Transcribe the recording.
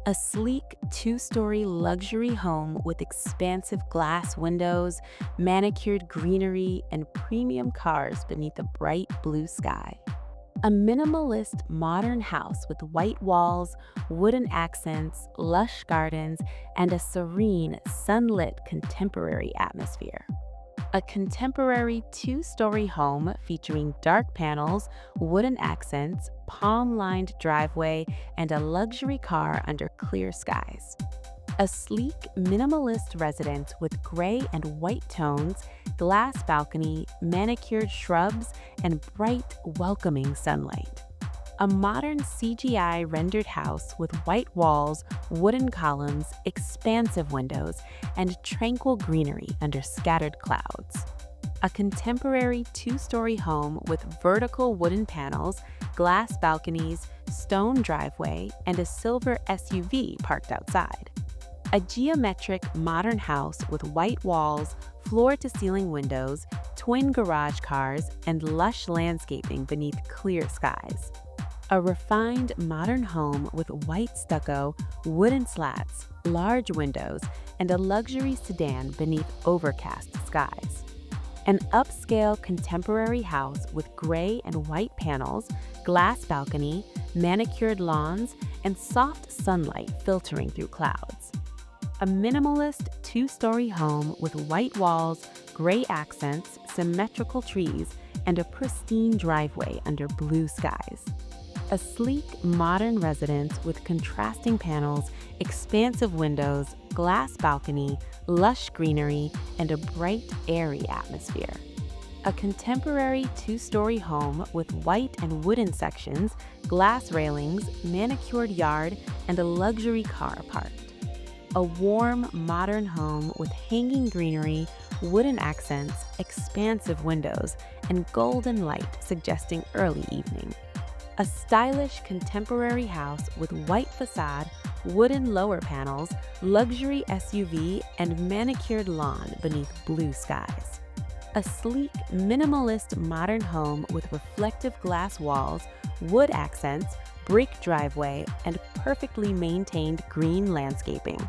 A sleek two-story luxury home with expansive glass windows, manicured greenery, and premium cars beneath a bright blue sky. A minimalist modern house with white walls, wooden accents, lush gardens, and a serene, sunlit contemporary atmosphere. A contemporary two-story home featuring dark panels, wooden accents, palm-lined driveway, and a luxury car under clear skies. A sleek, minimalist residence with gray and white tones, glass balcony, manicured shrubs, and bright, welcoming sunlight. A modern CGI-rendered house with white walls, wooden columns, expansive windows, and tranquil greenery under scattered clouds. A contemporary two-story home with vertical wooden panels, glass balconies, stone driveway, and a silver SUV parked outside. A geometric, modern house with white walls, floor-to-ceiling windows, twin garage cars, and lush landscaping beneath clear skies. A refined, modern home with white stucco, wooden slats, large windows, and a luxury sedan beneath overcast skies. An upscale contemporary house with gray and white panels, glass balcony, manicured lawns, and soft sunlight filtering through clouds. A minimalist two-story home with white walls, gray accents, symmetrical trees, and a pristine driveway under blue skies. A sleek, modern residence with contrasting panels, expansive windows, glass balcony, lush greenery, and a bright, airy atmosphere. A contemporary two-story home with white and wooden sections, glass railings, manicured yard, and a luxury car parked. A warm, modern home with hanging greenery, wooden accents, expansive windows, and golden light suggesting early evening. A stylish contemporary house with white facade, wooden lower panels, luxury SUV, and manicured lawn beneath blue skies. A sleek, minimalist modern home with reflective glass walls, wood accents, brick driveway, and perfectly maintained green landscaping.